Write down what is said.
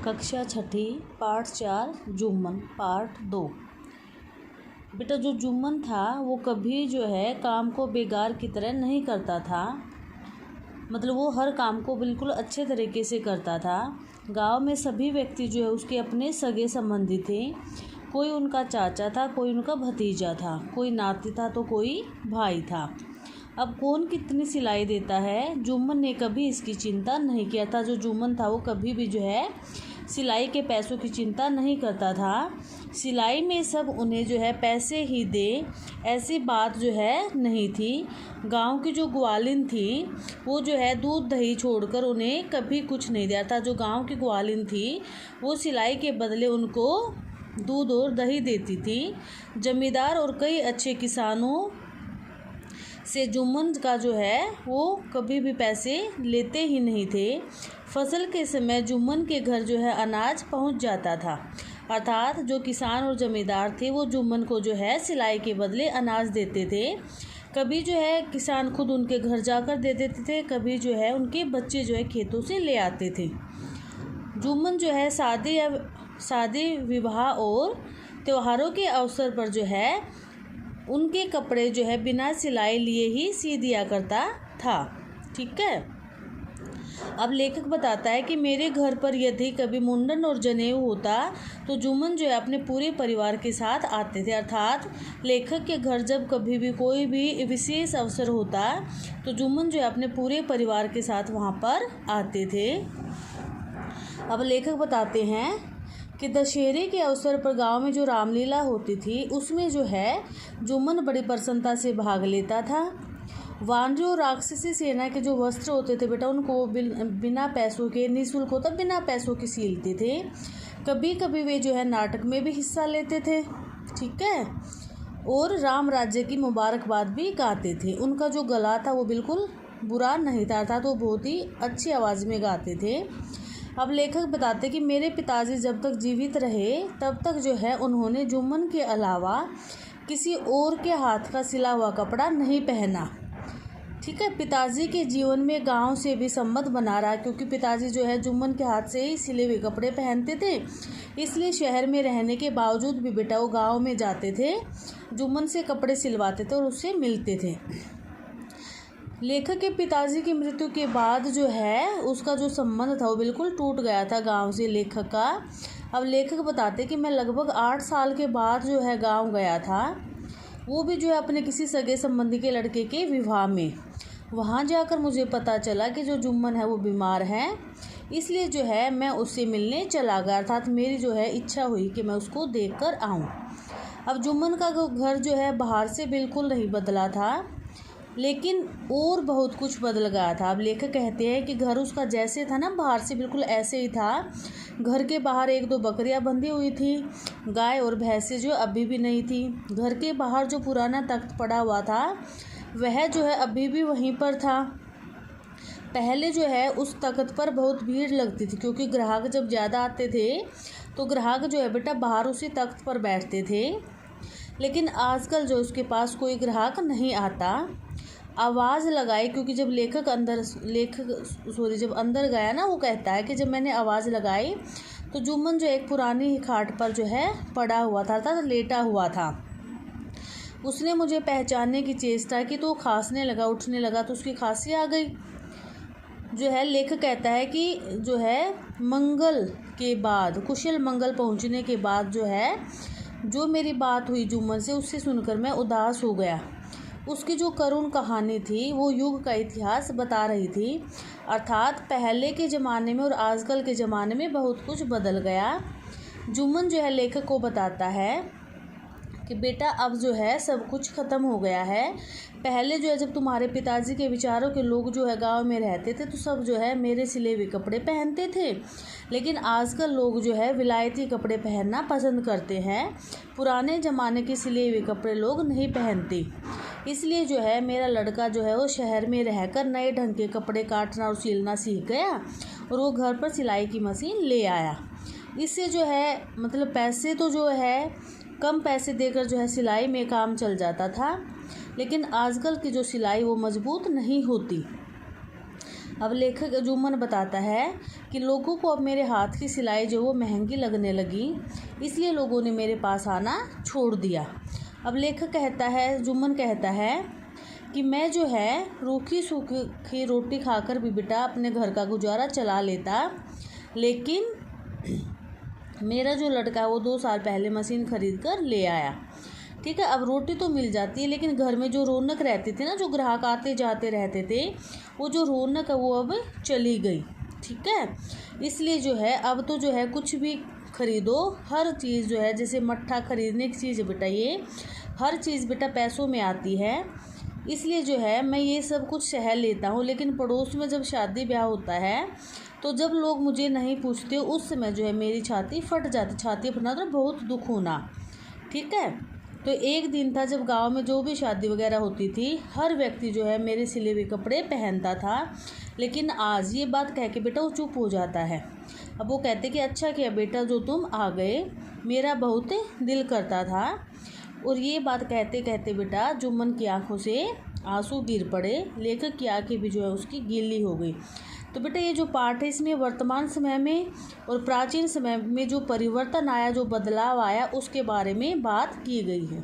कक्षा छठी पाठ 4 जुम्मन पार्ट 2। बेटा जो जुम्मन था वो कभी जो है काम को बेकार की तरह नहीं करता था। मतलब वो हर काम को बिल्कुल अच्छे तरीके से करता था। गांव में सभी व्यक्ति जो है उसके अपने सगे संबंधी थे। कोई उनका चाचा था, कोई उनका भतीजा था, कोई नाती था तो कोई भाई था। अब कौन कितनी सिलाई देता है, जुम्मन ने कभी इसकी चिंता नहीं किया था। जो जुम्मन था वो कभी भी जो है सिलाई के पैसों की चिंता नहीं करता था। सिलाई में सब उन्हें जो है पैसे ही दे, ऐसी बात जो है नहीं थी। गांव की जो ग्वालिन थी वो जो है दूध दही छोड़कर उन्हें कभी कुछ नहीं दिया था। जो गांव की ग्वालिन थी वो सिलाई के बदले उनको दूध और दही देती थी। जमींदार और कई अच्छे किसानों से जुम्मन का जो है वो कभी भी पैसे लेते ही नहीं थे। फसल के समय जुम्मन के घर जो है अनाज पहुंच जाता था, अर्थात जो किसान और जमींदार थे वो जुम्मन को जो है सिलाई के बदले अनाज देते थे। कभी जो है किसान खुद उनके घर जाकर दे देते थे, कभी जो है उनके बच्चे जो है खेतों से ले आते थे। जुम्मन जो है शादी विवाह और त्योहारों के अवसर पर जो है उनके कपड़े जो है बिना सिलाई लिए ही सी दिया करता था। ठीक है। अब लेखक बताता है कि मेरे घर पर यदि कभी मुंडन और जनेऊ होता तो जुम्मन जो है अपने पूरे परिवार के साथ आते थे। अर्थात लेखक के घर जब कभी भी कोई भी विशेष अवसर होता तो जुम्मन जो है अपने पूरे परिवार के साथ वहाँ पर आते थे। अब लेखक बताते हैं कि दशहरे के अवसर पर गांव में जो रामलीला होती थी उसमें जो है जुम्मन बड़ी प्रसन्नता से भाग लेता था। वानरों और राक्षसी सेना के जो वस्त्र होते थे बेटा उनको बिना पैसों के, निःशुल्क होता बिना पैसों के सिलते थे। कभी कभी वे जो है नाटक में भी हिस्सा लेते थे। ठीक है। और राम राज्य की मुबारकबाद भी गाते थे। उनका जो गला था वो बिल्कुल बुरा नहीं था, अर्थात वो बहुत ही अच्छी आवाज़ में गाते थे। अब लेखक बताते कि मेरे पिताजी जब तक जीवित रहे तब तक जो है उन्होंने जुम्मन के अलावा किसी और के हाथ का सिला हुआ कपड़ा नहीं पहना। ठीक है। पिताजी के जीवन में गांव से भी संबंध बना रहा, क्योंकि पिताजी जो है जुम्मन के हाथ से ही सिले हुए कपड़े पहनते थे। इसलिए शहर में रहने के बावजूद भी बेटा वो गाँव में जाते थे, जुम्मन से कपड़े सिलवाते थे और उससे मिलते थे। लेखक के पिताजी की मृत्यु के बाद जो है उसका जो संबंध था वो बिल्कुल टूट गया था गांव से लेखक का। अब लेखक बताते कि मैं लगभग 8 साल के बाद जो है गांव गया था, वो भी जो है अपने किसी सगे संबंधी के लड़के के विवाह में। वहां जाकर मुझे पता चला कि जो जुम्मन है वो बीमार है, इसलिए जो है मैं उससे मिलने चला गया, अर्थात मेरी जो है इच्छा हुई कि मैं उसको देख कर आऊँ। अब जुम्मन का घर जो है बाहर से बिल्कुल नहीं बदला था, लेकिन और बहुत कुछ बदल गया था। अब लेखक कहते हैं कि घर उसका जैसे था ना बाहर से बिल्कुल ऐसे ही था। घर के बाहर 1-2 बकरियां बंधी हुई थी, गाय और भैंसें जो अभी भी नहीं थी। घर के बाहर जो पुराना तख्त पड़ा हुआ था वह जो है अभी भी वहीं पर था। पहले जो है उस तख्त पर बहुत भीड़ लगती थी, क्योंकि ग्राहक जब ज़्यादा आते थे तो ग्राहक जो है बेटा बाहर उसी तख्त पर बैठते थे। लेकिन आजकल जो उसके पास कोई ग्राहक नहीं आता। आवाज़ लगाई, क्योंकि जब जब अंदर गया ना, वो कहता है कि जब मैंने आवाज़ लगाई तो जुम्मन जो एक पुरानी खाट पर जो है पड़ा हुआ था, अर्थात लेटा हुआ था। उसने मुझे पहचानने की चेष्टा की तो खांसने लगा, उठने लगा तो उसकी खांसी आ गई। जो है लेखक कहता है कि जो है मंगल के बाद, कुशल मंगल पहुंचने के बाद जो है जो मेरी बात हुई जुम्मन से, उससे सुनकर मैं उदास हो गया। उसकी जो करुण कहानी थी वो युग का इतिहास बता रही थी, अर्थात पहले के ज़माने में और आजकल के ज़माने में बहुत कुछ बदल गया। जुम्मन जो है लेखक को बताता है कि बेटा अब जो है सब कुछ ख़त्म हो गया है। पहले जो है जब तुम्हारे पिताजी के विचारों के लोग जो है गांव में रहते थे तो सब जो है मेरे सिले हुए कपड़े पहनते थे, लेकिन आजकल लोग जो है विलायती कपड़े पहनना पसंद करते हैं। पुराने ज़माने के सिले हुए कपड़े लोग नहीं पहनते। इसलिए जो है मेरा लड़का जो है वो शहर में रहकर नए ढंग के कपड़े काटना और सिलना सीख गया और वो घर पर सिलाई की मशीन ले आया। इससे जो है मतलब पैसे तो जो है कम पैसे देकर जो है सिलाई में काम चल जाता था, लेकिन आजकल की जो सिलाई वो मजबूत नहीं होती। अब लेखक जुम्मन बताता है कि लोगों को अब मेरे हाथ की सिलाई जो वो महंगी लगने लगी, इसलिए लोगों ने मेरे पास आना छोड़ दिया। अब लेखक कहता है, जुम्मन कहता है कि मैं जो है रूखी सूखी रोटी खाकर भी बेटा अपने घर का गुजारा चला लेता, लेकिन मेरा जो लड़का है वो 2 साल पहले मशीन खरीद कर ले आया। ठीक है, अब रोटी तो मिल जाती है, लेकिन घर में जो रौनक रहती थी ना, जो ग्राहक आते जाते रहते थे, वो जो रौनक है वो अब चली गई। ठीक है, इसलिए जो है अब तो जो है कुछ भी खरीदो, हर चीज़ जो है, जैसे मट्ठा खरीदने की चीज़ बेटा, ये हर चीज़ बेटा पैसों में आती है, इसलिए जो है मैं ये सब कुछ सह लेता हूँ। लेकिन पड़ोस में जब शादी ब्याह होता है तो जब लोग मुझे नहीं पूछते, उस समय जो है मेरी छाती फट जाती। छाती फटना तो बहुत दुख होना। ठीक है, तो एक दिन था जब गांव में जो भी शादी वगैरह होती थी, हर व्यक्ति जो है मेरे सिले हुए कपड़े पहनता था, लेकिन आज ये बात कह के बेटा वो चुप हो जाता है। अब वो कहते कि अच्छा किया बेटा जो तुम आ गए, मेरा बहुत दिल करता था। और ये बात कहते कहते बेटा जुम्मन की आंखों से आंसू गिर पड़े, लेखक की आंखें भी जो है उसकी गीली हो गई। तो बेटा ये जो पाठ है, इसमें वर्तमान समय में और प्राचीन समय में जो परिवर्तन आया, जो बदलाव आया, उसके बारे में बात की गई है।